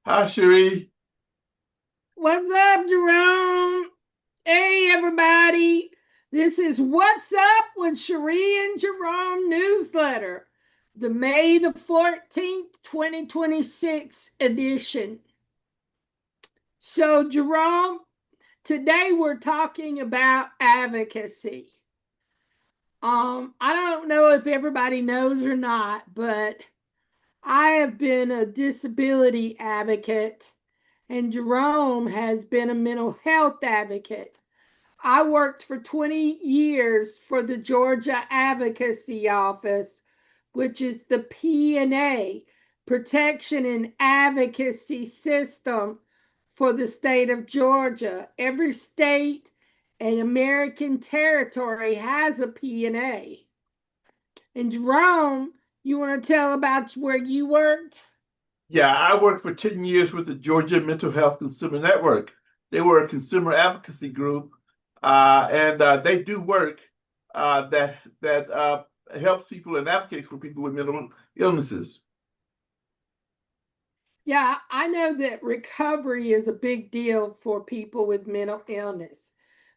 Hi, Cheri. What's up, Jerome? Hey, everybody. This is What's Up with Cheri and Jerome newsletter, the May the 14th, 2026 edition. So, Jerome, today we're talking about advocacy. I don't know if everybody knows or not, but I have been a disability advocate, and Jerome has been a mental health advocate. I worked for 20 years for the Georgia Advocacy Office, which is the P&A, Protection and Advocacy System for the state of Georgia. Every state and American territory has a P&A. And Jerome, you want to tell about where you worked? Yeah, I worked for 10 years with the Georgia Mental Health Consumer Network. They were a consumer advocacy group, and they do work that helps people and advocates for people with mental illnesses. Yeah, I know that recovery is a big deal for people with mental illness.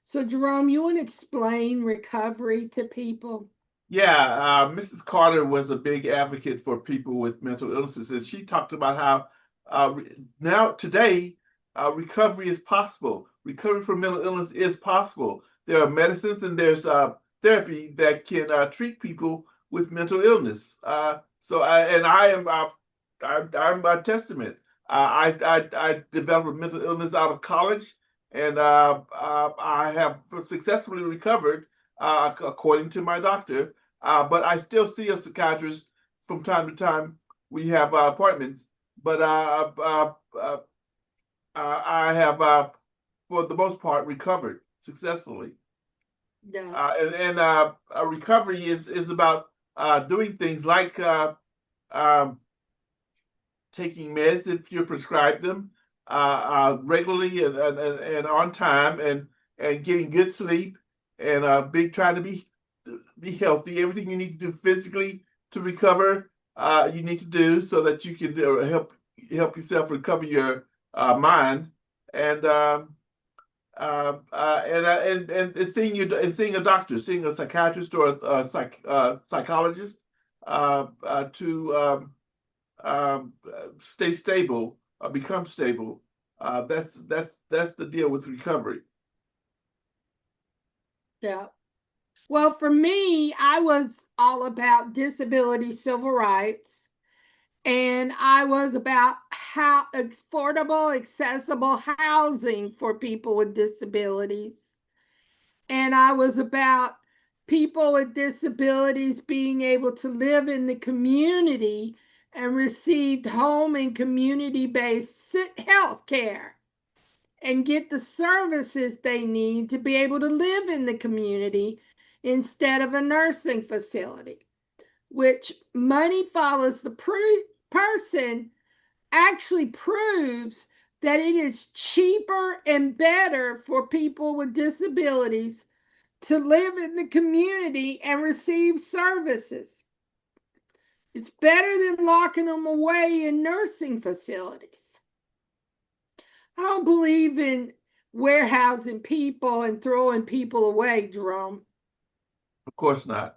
So, Jerome, you want to explain recovery to people? Yeah, Mrs. Carter was a big advocate for people with mental illnesses, and she talked about how now today recovery is possible. Recovery from mental illness is possible. There are medicines and there's therapy that can treat people with mental illness. I'm a testament. I developed a mental illness out of college, and I have successfully recovered according to my doctor. But I still see a psychiatrist from time to time. We have appointments, but I have, for the most part, recovered successfully. Yeah. And recovery is about doing things like um, taking meds if you're prescribed them regularly and on time, and getting good sleep, and trying to be healthy. Everything you need to do physically to recover, you need to do so that you can help yourself recover your mind, and seeing a doctor, seeing a psychiatrist or a psychologist to stay stable, become stable. That's the deal with recovery. Yeah. Well, for me, I was all about disability civil rights, and I was about how affordable, accessible housing for people with disabilities. And I was about people with disabilities being able to live in the community and receive home and community based health care and get the services they need to be able to live in the community instead of a nursing facility, which money follows the person actually proves that it is cheaper and better for people with disabilities to live in the community and receive services. It's better than locking them away in nursing facilities. I don't believe in warehousing people and throwing people away, Jerome. Of course not.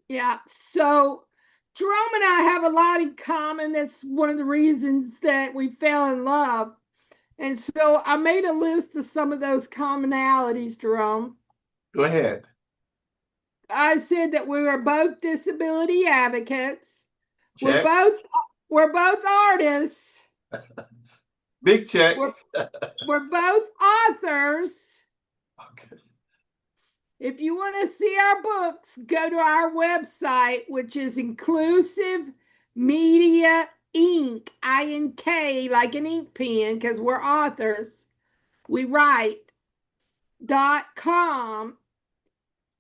Yeah, so Jerome and I have a lot in common. That's one of the reasons that we fell in love. And so I made a list of some of those commonalities, Jerome. Go ahead. I said that we were both disability advocates. We're Check. both we're both artists. Big check. We're we're both authors. Okay. If you want to see our books, go to our website, which is Inclusive Media Inc. INK, like an ink pen, because we're authors. We write.com,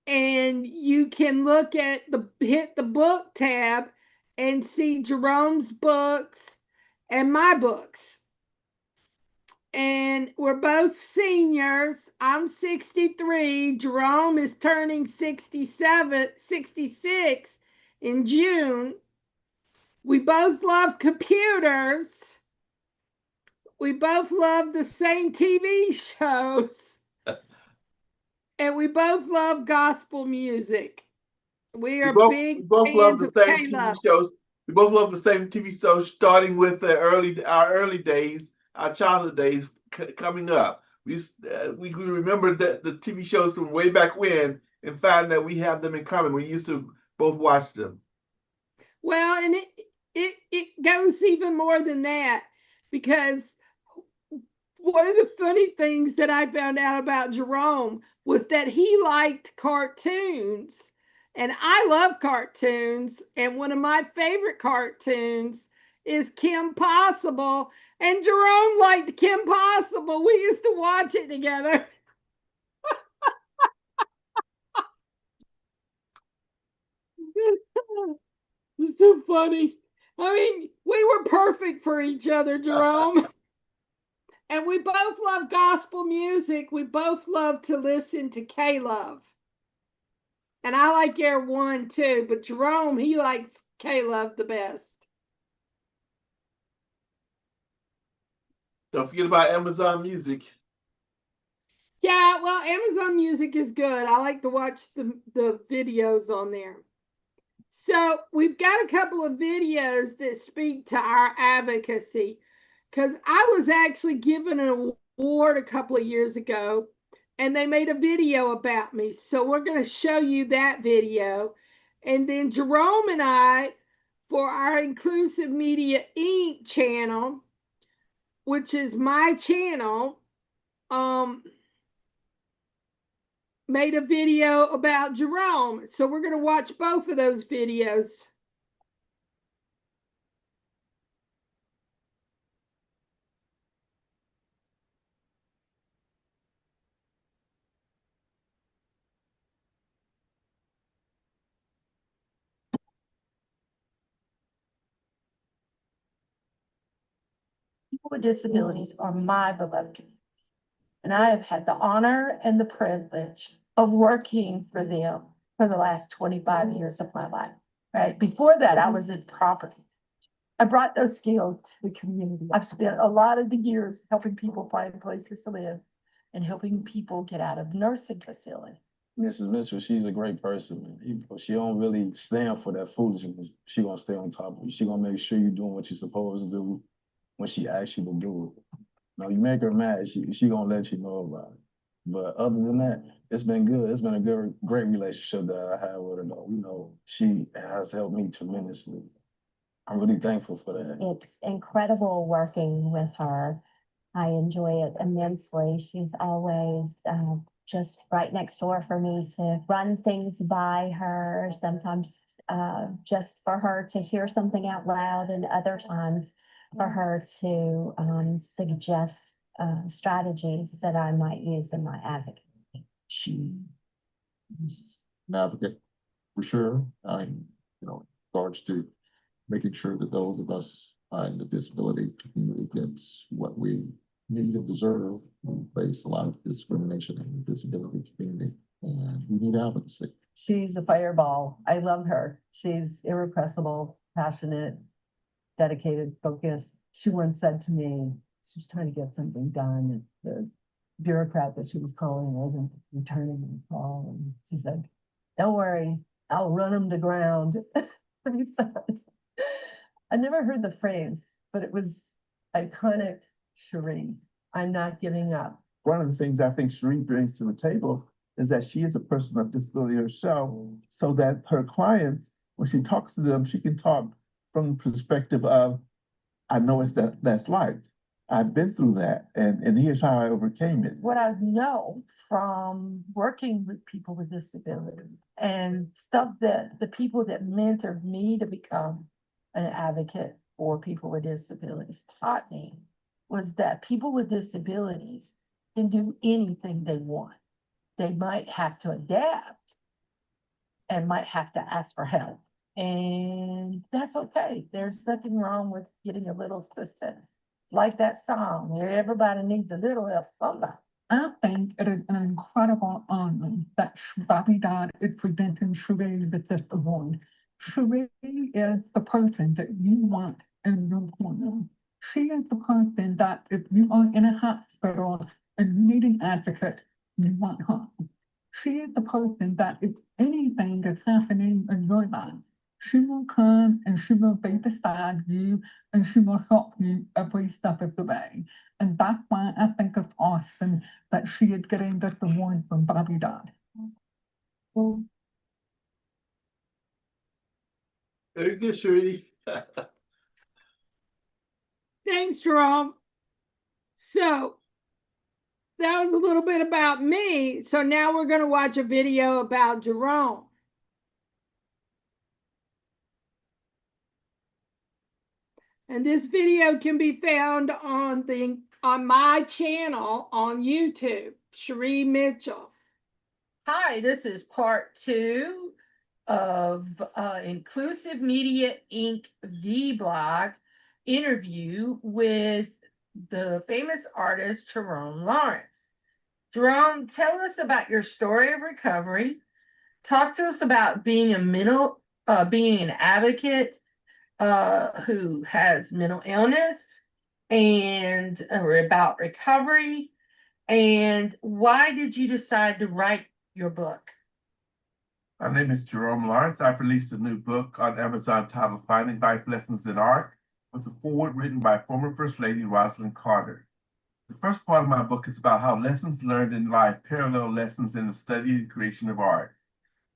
and you can look at hit the book tab and see Jerome's books and my books. And we're both seniors. I'm 63. Jerome is turning 67, 66 in June. We both love computers. We both love the same TV shows. And we both love gospel music. We are We big both love fans the of same TV Caleb. shows. We both love the same TV shows, starting with our early days, our childhood days coming up. We remember the TV shows from way back when, and find that we have them in common. We used to both watch them. Well, and it goes even more than that, because one of the funny things that I found out about Jerome was that he liked cartoons. And I love cartoons. And one of my favorite cartoons is Kim Possible. And Jerome liked Kim Possible. We used to watch it together. It's so funny. I mean, we were perfect for each other, Jerome. And we both love gospel music. We both love to listen to K-Love. And I like Air One too, but Jerome, he likes K-Love the best. Don't forget about Amazon Music. Yeah, well, Amazon Music is good. I like to watch the videos on there. So we've got a couple of videos that speak to our advocacy, because I was actually given an award a couple of years ago, and they made a video about me. So we're going to show you that video. And then Jerome and I, for our Inclusive Media Inc. channel, which is my channel, made a video about Jerome. So we're going to watch both of those videos. People with disabilities are my beloved community. And I have had the honor and the privilege of working for them for the last 25 years of my life. Right. Before that, I was in property. I brought those skills to the community. I've spent a lot of the years helping people find places to live and helping people get out of nursing facilities. Mrs. Mitchell, she's a great person. She don't really stand for that foolishness. She gonna stay on top of you. She gonna make sure you're doing what you're supposed to do when she asks you to do it. Now you make her mad, she gonna let you know about it. But other than that, it's been good. It's been a great relationship that I have with her though. She has helped me tremendously. I'm really thankful for that. It's incredible working with her. I enjoy it immensely. She's always just right next door for me to run things by her, sometimes just for her to hear something out loud, and other times for her to suggest strategies that I might use in my advocacy. She is an advocate for sure, in regards to making sure that those of us in the disability community gets what we need and deserve. We face a lot of discrimination in the disability community, and we need advocacy. She's a fireball. I love her. She's irrepressible, passionate, dedicated, focused. She once said to me, she was trying to get something done. The bureaucrat that she was calling wasn't returning the call. And she said, "Don't worry, I'll run them to ground." I never heard the phrase, but it was iconic. Cheri, I'm not giving up. One of the things I think Cheri brings to the table is that she is a person of disability herself, so that her clients, when she talks to them, she can talk from the perspective of, I know that's like. I've been through that, and here's how I overcame it. What I know from working with people with disability and stuff that the people that mentored me to become an advocate for people with disabilities taught me was that people with disabilities can do anything they want. They might have to adapt and might have to ask for help. And that's okay. There's nothing wrong with getting a little assistance. Like that song, everybody needs a little help somebody. I think it is an incredible honor that Shwabidad is presenting Cheri with this award. Cheri is the person that you want in your corner. She is the person that if you are in a hospital and you need an advocate, you want her. She is the person that if anything is happening in your life, she will come and she will be beside you and she will help you every step of the way. And that's why I think it's awesome that she is getting this award from Bobby Dodd. Very good, Shirley. Thanks, Jerome. So that was a little bit about me. So now we're going to watch a video about Jerome. And this video can be found on my channel on YouTube, Cheri Mitchell. Hi, this is part 2 of Inclusive Media Inc. vlog interview with the famous artist Jerome Lawrence. Jerome, tell us about your story of recovery. Talk to us about being being an advocate who has mental illness, and about recovery, and why did you decide to write your book? My name is Jerome Lawrence. I've released a new book on Amazon titled Finding Life Lessons in Art, with a foreword written by former First Lady Rosalind Carter. The first part of my book is about how lessons learned in life parallel lessons in the study and creation of art.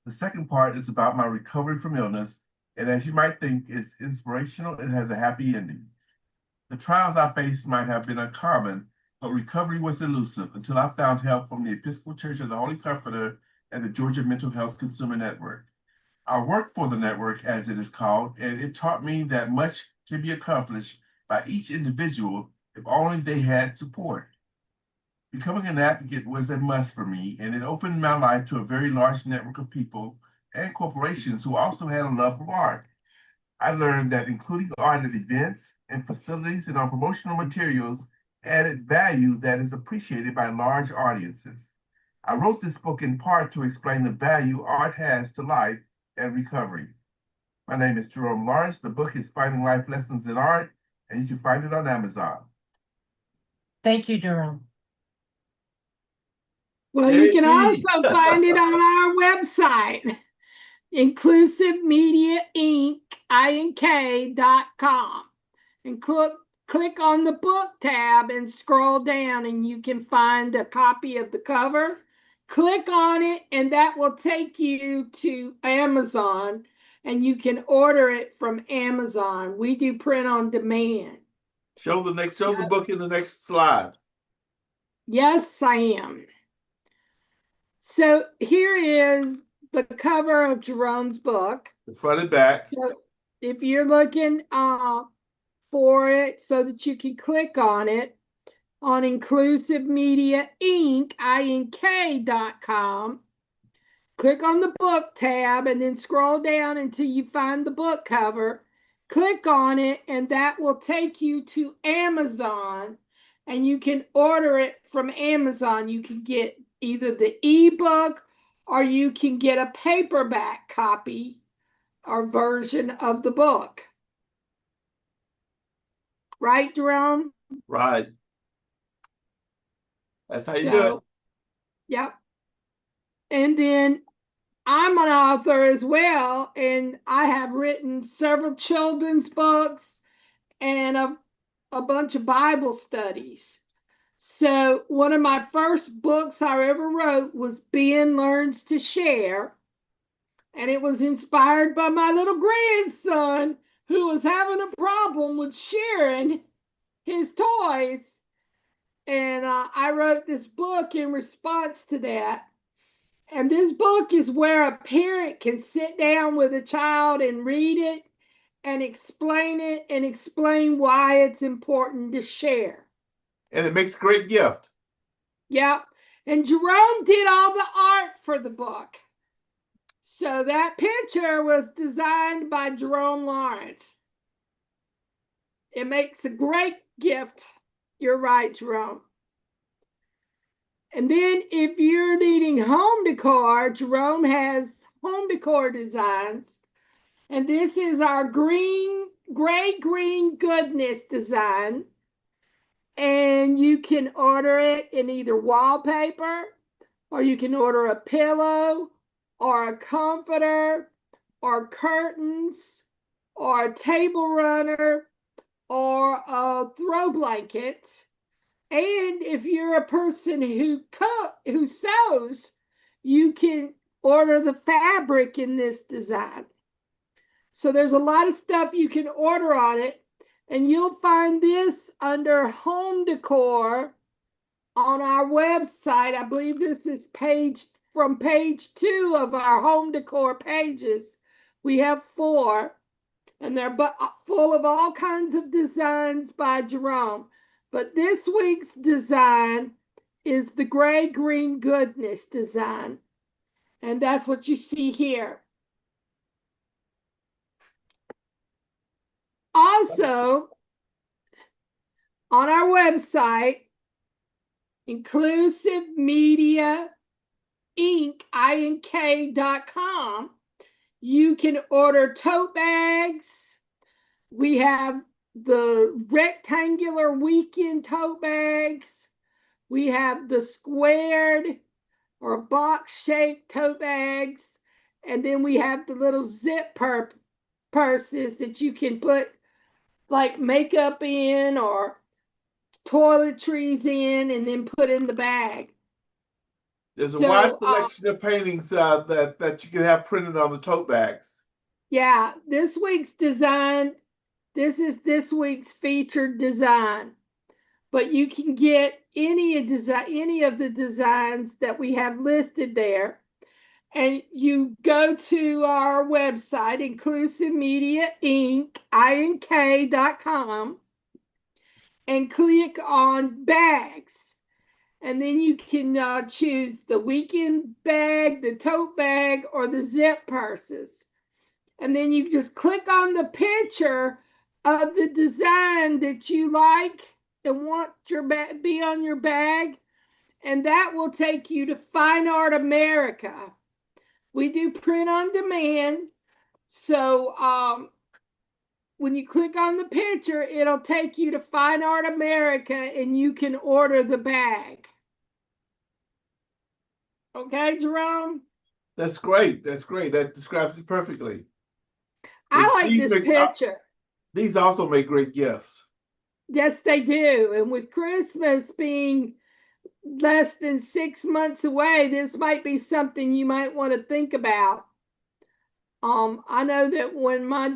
The second part is about my recovery from illness, and as you might think, it's inspirational and has a happy ending. The trials I faced might have been uncommon, but recovery was elusive until I found help from the Episcopal Church of the Holy Comforter and the Georgia Mental Health Consumer Network. I worked for the network, as it is called, and it taught me that much can be accomplished by each individual if only they had support. Becoming an advocate was a must for me, and it opened my life to a very large network of people and corporations who also had a love for art. I learned that including art at events and facilities and on promotional materials added value that is appreciated by large audiences. I wrote this book in part to explain the value art has to life and recovery. My name is Jerome Lawrence. The book is Finding Life Lessons in Art, and you can find it on Amazon. Thank you, Jerome. Well, you can also find it on our website, inclusivemediainc.com. And click on the book tab and scroll down, and you can find a copy of the cover. Click on it, and that will take you to Amazon, and you can order it from Amazon. We do print on demand. Show the book in the next slide. Yes, I am. So here is the cover of Jerome's book. The front and back. So if you're looking for it so that you can click on it on inclusivemediainc.com, click on the book tab and then scroll down until you find the book cover. Click on it, and that will take you to Amazon, and you can order it from Amazon. You can get either the ebook or you can get a paperback copy or version of the book. Right, Jerome? Right. That's how you do it. Yep. And then I'm an author as well, and I have written several children's books and a bunch of Bible studies. So one of my first books I ever wrote was Ben Learns to Share, and it was inspired by my little grandson who was having a problem with sharing his toys. And I wrote this book in response to that. And this book is where a parent can sit down with a child and read it and explain why it's important to share. And it makes a great gift. Yep. And Jerome did all the art for the book. So that picture was designed by Jerome Lawrence. It makes a great gift. You're right, Jerome. And then if you're needing home decor, Jerome has home decor designs. And this is our green gray green goodness design, and you can order it in either wallpaper, or you can order a pillow or a comforter or curtains or a table runner or a throw blanket. And if you're a person who sews, you can order the fabric in this design. So there's a lot of stuff you can order on it, and you'll find this under home decor on our website. I believe this is page 2 of our home decor pages. We have 4, and they're full of all kinds of designs by Jerome. But this week's design is the gray green goodness design, and that's what you see here. Also, on our website, Inclusive Media Inc.com, you can order tote bags. We have the rectangular weekend tote bags. We have the squared or box-shaped tote bags. And then we have the little zip purses that you can put like makeup in or toiletries in and then put in the bag. There's a wide selection of paintings that you can have printed on the tote bags. Yeah, this week's design, this is this week's featured design. But you can get any of the designs that we have listed there. And you go to our website, Inclusive Media Inc.com, and click on bags. And then you can choose the weekend bag, the tote bag, or the zip purses. And then you just click on the picture of the design that you like and want your be on your bag, and that will take you to Fine Art America. We do print on demand, so when you click on the picture, it'll take you to Fine Art America and you can order the bag. Okay, Jerome? That's great. That's great. That describes it perfectly. I like this picture. These also make great gifts. Yes, they do. And with Christmas being less than 6 months away, this might be something you might want to think about. I know that when my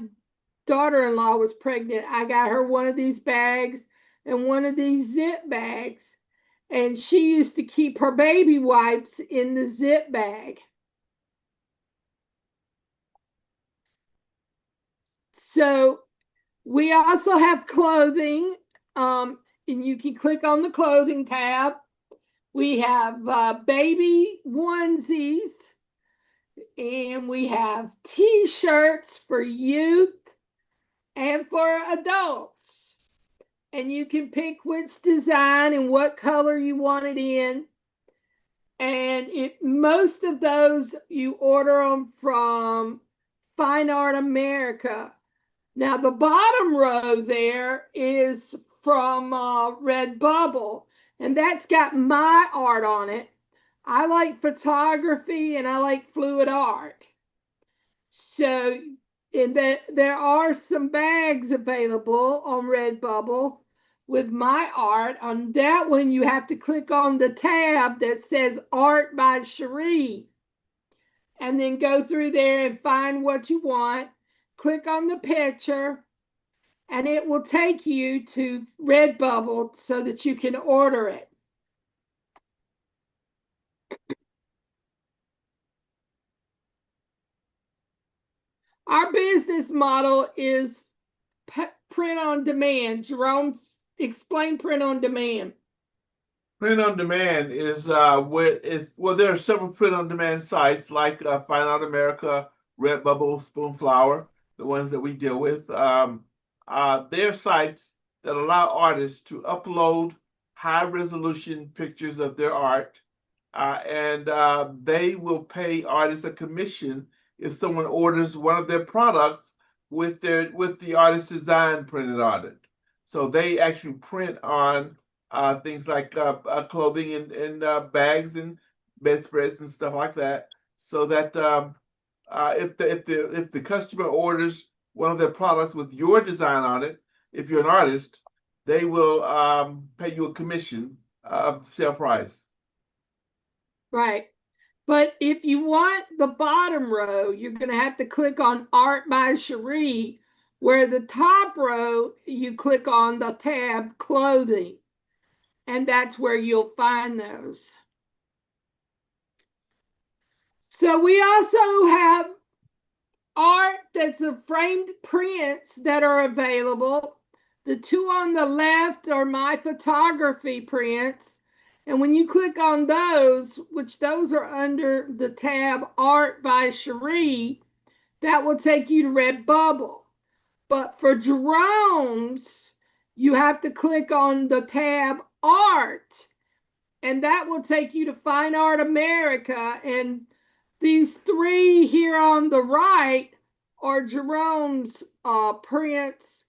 daughter-in-law was pregnant, I got her one of these bags and one of these zip bags, and she used to keep her baby wipes in the zip bag. So we also have clothing, and you can click on the clothing tab. We have baby onesies, and we have t-shirts for youth and for adults. And you can pick which design and what color you want it in. And most of those, you order them from Fine Art America. Now, the bottom row there is from Redbubble, and that's got my art on it. I like photography and I like fluid art. So, there are some bags available on Redbubble with my art. On that one, you have to click on the tab that says Art by Cheri, and then go through there and find what you want. Click on the picture, and it will take you to Redbubble so that you can order it. Our business model is print on demand. Jerome, explain print on demand. Print on demand is well, there are several print on demand sites like Fine Art America, Redbubble, Spoonflower, the ones that we deal with. They're sites that allow artists to upload high resolution pictures of their art, and they will pay artists a commission if someone orders one of their products with the artist design printed on it. So they actually print on things like clothing and bags and bedspreads and stuff like that, so that if the customer orders one of their products with your design on it, if you're an artist, they will pay you a commission of the sale price. Right. But if you want the bottom row, you're going to have to click on Art by Cheri, where the top row, you click on the tab Clothing, and that's where you'll find those. So we also have art that's a framed prints that are available. The two on the left are my photography prints. And when you click on those, which those are under the tab Art by Cheri, that will take you to Redbubble. But for Jerome's, you have to click on the tab Art, and that will take you to Fine Art America. And these three here on the right are Jerome's prints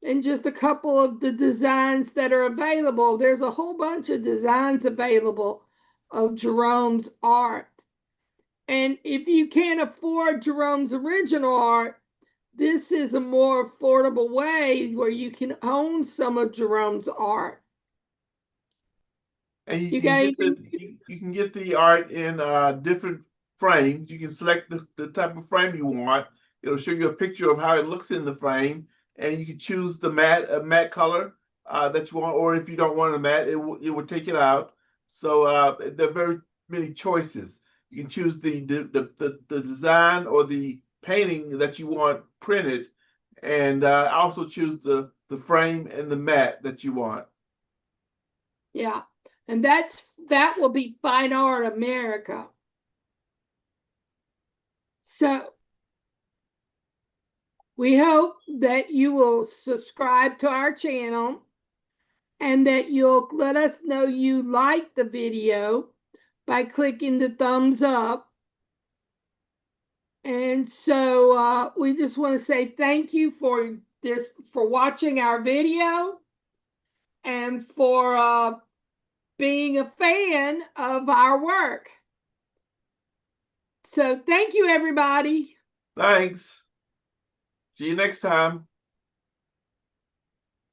and just a couple of the designs that are available. There's a whole bunch of designs available of Jerome's art. And if you can't afford Jerome's original art, this is a more affordable way where you can own some of Jerome's art. And you can get the art in different frames. You can select the type of frame you want. It'll show you a picture of how it looks in the frame, and you can choose the matte color that you want, or if you don't want a matte, it will take it out. So there are very many choices. You can choose the design or the painting that you want printed, and also choose the frame and the matte that you want. Yeah, and that will be Fine Art America. So we hope that you will subscribe to our channel and that you'll let us know you like the video by clicking the thumbs up. And so we just want to say thank you for watching our video and for being a fan of our work. So thank you, everybody. Thanks. See you next time.